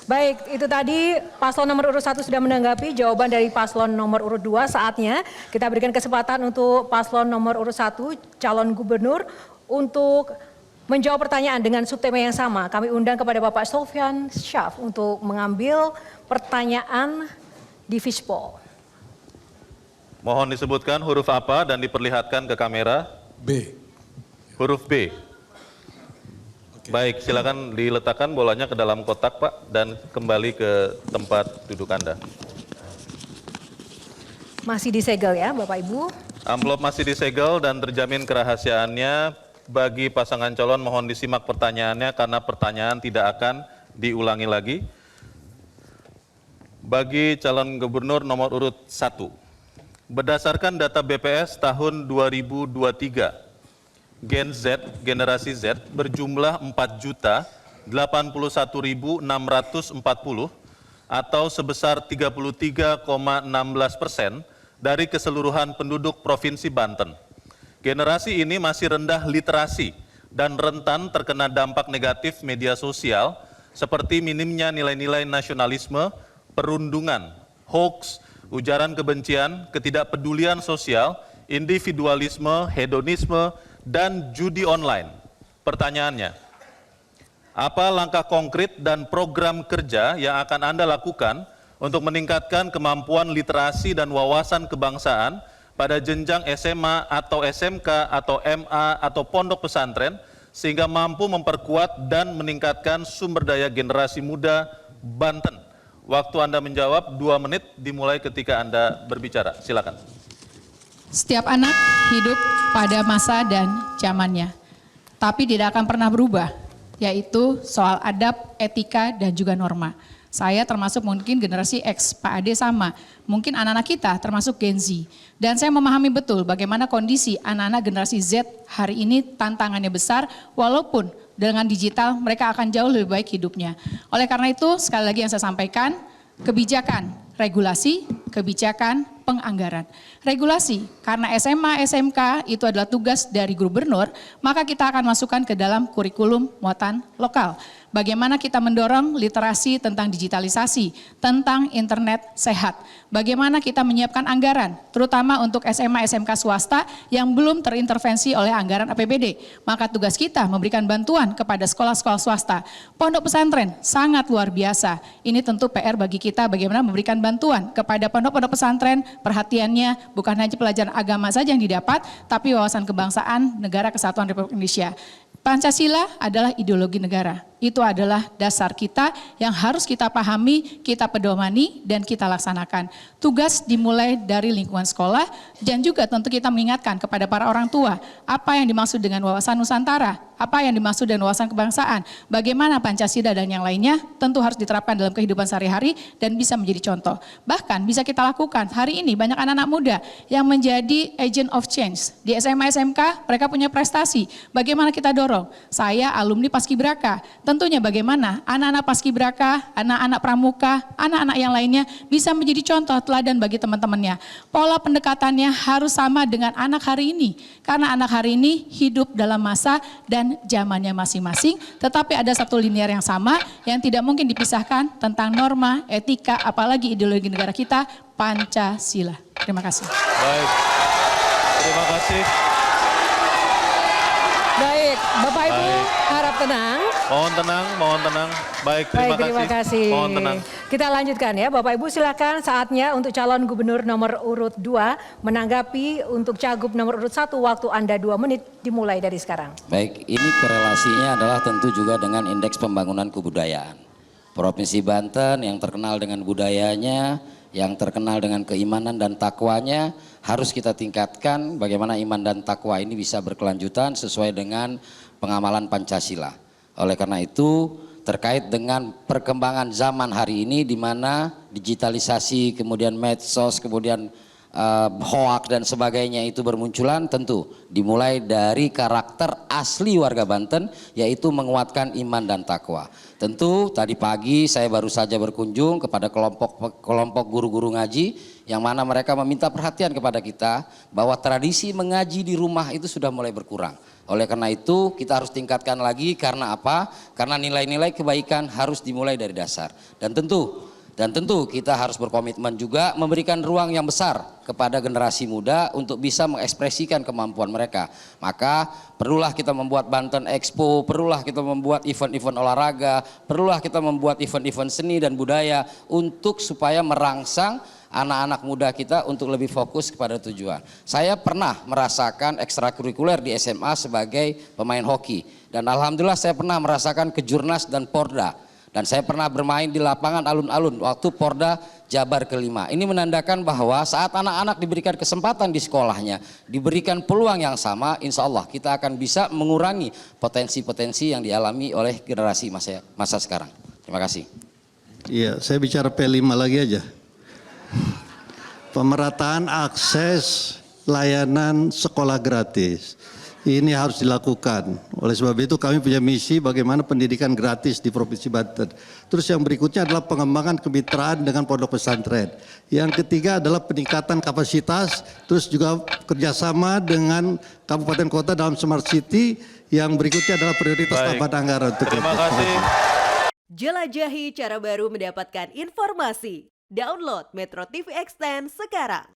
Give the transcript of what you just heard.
Baik, itu tadi paslon nomor urut 1 sudah menanggapi jawaban dari paslon nomor urut 2. Saatnya kita berikan kesempatan untuk paslon nomor urut 1, calon gubernur, untuk menjawab pertanyaan dengan subtema yang sama. Kami undang kepada Bapak Sofyan Syaf untuk mengambil pertanyaan di fishbowl. Mohon disebutkan huruf apa dan diperlihatkan ke kamera. B. Huruf B. Baik, silakan diletakkan bolanya ke dalam kotak, Pak, dan kembali ke tempat duduk Anda. Masih disegel ya, Bapak Ibu. Amplop masih disegel dan terjamin kerahasiaannya. Bagi pasangan calon mohon disimak pertanyaannya karena pertanyaan tidak akan diulangi lagi. Bagi calon gubernur nomor urut 1, berdasarkan data BPS tahun 2023, Gen Z, generasi Z berjumlah 4.081.640 atau sebesar 33,16% dari keseluruhan penduduk Provinsi Banten. Generasi ini masih rendah literasi dan rentan terkena dampak negatif media sosial seperti minimnya nilai-nilai nasionalisme, perundungan, hoax, ujaran kebencian, ketidakpedulian sosial, individualisme, hedonisme, dan judi online. Pertanyaannya, apa langkah konkret dan program kerja yang akan Anda lakukan untuk meningkatkan kemampuan literasi dan wawasan kebangsaan pada jenjang SMA atau SMK atau MA atau pondok pesantren sehingga mampu memperkuat dan meningkatkan sumber daya generasi muda Banten? Waktu Anda menjawab 2 menit dimulai ketika Anda berbicara. Silakan. Setiap anak hidup pada masa dan zamannya, tapi tidak akan pernah berubah, yaitu soal adab, etika, dan juga norma. Saya termasuk mungkin generasi X, Pak Ade sama, mungkin anak-anak kita termasuk Gen Z. Dan saya memahami betul bagaimana kondisi anak-anak generasi Z hari ini tantangannya besar, walaupun dengan digital mereka akan jauh lebih baik hidupnya. Oleh karena itu, sekali lagi yang saya sampaikan, kebijakan regulasi, kebijakan penganggaran. Regulasi, karena SMA, SMK itu adalah tugas dari gubernur, maka kita akan masukkan ke dalam kurikulum muatan lokal. Bagaimana kita mendorong literasi tentang digitalisasi, tentang internet sehat. Bagaimana kita menyiapkan anggaran, terutama untuk SMA, SMK swasta yang belum terintervensi oleh anggaran APBD. Maka tugas kita memberikan bantuan kepada sekolah-sekolah swasta. Pondok pesantren sangat luar biasa. Ini tentu PR bagi kita bagaimana memberikan bantuan kepada pondok-pondok pesantren, perhatiannya bukan hanya pelajaran agama saja yang didapat, tapi wawasan kebangsaan Negara Kesatuan Republik Indonesia. Pancasila adalah ideologi negara. Itu adalah dasar kita yang harus kita pahami, kita pedomani, dan kita laksanakan. Tugas dimulai dari lingkungan sekolah dan juga tentu kita mengingatkan kepada para orang tua apa yang dimaksud dengan wawasan Nusantara, apa yang dimaksud dengan wawasan kebangsaan, bagaimana Pancasila dan yang lainnya tentu harus diterapkan dalam kehidupan sehari-hari dan bisa menjadi contoh. Bahkan bisa kita lakukan hari ini banyak anak-anak muda yang menjadi agent of change. Di SMA SMK mereka punya prestasi, bagaimana kita dorong? Saya alumni Paskibraka. Tentunya bagaimana anak-anak Paskibraka, anak-anak Pramuka, anak-anak yang lainnya bisa menjadi contoh teladan bagi teman-temannya. Pola pendekatannya harus sama dengan anak hari ini. Karena anak hari ini hidup dalam masa dan zamannya masing-masing, tetapi ada satu linear yang sama yang tidak mungkin dipisahkan tentang norma, etika, apalagi ideologi negara kita, Pancasila. Terima kasih. Baik, terima kasih. Baik, Bapak Ibu Baik. harap tenang. Mohon tenang, mohon tenang. Baik, Terima kasih. Mohon tenang. Kita lanjutkan ya, Bapak Ibu silakan saatnya untuk calon gubernur nomor urut 2 menanggapi untuk cagup nomor urut 1, waktu Anda 2 menit dimulai dari sekarang. Baik, ini korelasinya adalah tentu juga dengan indeks pembangunan kebudayaan. Provinsi Banten yang terkenal dengan budayanya, yang terkenal dengan keimanan dan takwanya harus kita tingkatkan bagaimana iman dan takwa ini bisa berkelanjutan sesuai dengan pengamalan Pancasila. Oleh karena itu terkait dengan perkembangan zaman hari ini di mana digitalisasi, kemudian medsos, kemudian hoak dan sebagainya itu bermunculan, tentu dimulai dari karakter asli warga Banten, yaitu menguatkan iman dan takwa. Tentu tadi pagi saya baru saja berkunjung kepada kelompok guru-guru ngaji yang mana mereka meminta perhatian kepada kita bahwa tradisi mengaji di rumah itu sudah mulai berkurang. Oleh karena itu kita harus tingkatkan lagi, karena apa? Karena nilai-nilai kebaikan harus dimulai dari dasar. Dan tentu kita harus berkomitmen juga memberikan ruang yang besar kepada generasi muda untuk bisa mengekspresikan kemampuan mereka. Maka perlulah kita membuat Banten Expo, perlulah kita membuat event-event olahraga, perlulah kita membuat event-event seni dan budaya untuk supaya merangsang anak-anak muda kita untuk lebih fokus kepada tujuan. Saya pernah merasakan ekstrakurikuler di SMA sebagai pemain hoki, dan alhamdulillah saya pernah merasakan kejurnas dan Porda, dan saya pernah bermain di lapangan alun-alun waktu Porda Jabar ke-5. Ini menandakan bahwa saat anak-anak diberikan kesempatan di sekolahnya, diberikan peluang yang sama, insya Allah kita akan bisa mengurangi potensi-potensi yang dialami oleh generasi masa sekarang. Terima kasih. Iya, saya bicara P5 lagi aja. Pemerataan akses layanan sekolah gratis. Ini harus dilakukan. Oleh sebab itu kami punya misi bagaimana pendidikan gratis di Provinsi Banten. Terus yang berikutnya adalah pengembangan kemitraan dengan pondok pesantren. Yang ketiga adalah peningkatan kapasitas, terus juga kerjasama dengan kabupaten kota dalam smart city. Yang berikutnya adalah prioritas tambahan anggaran. Terima kasih. Jelajahi cara baru mendapatkan informasi. Download Metro TV Extend sekarang.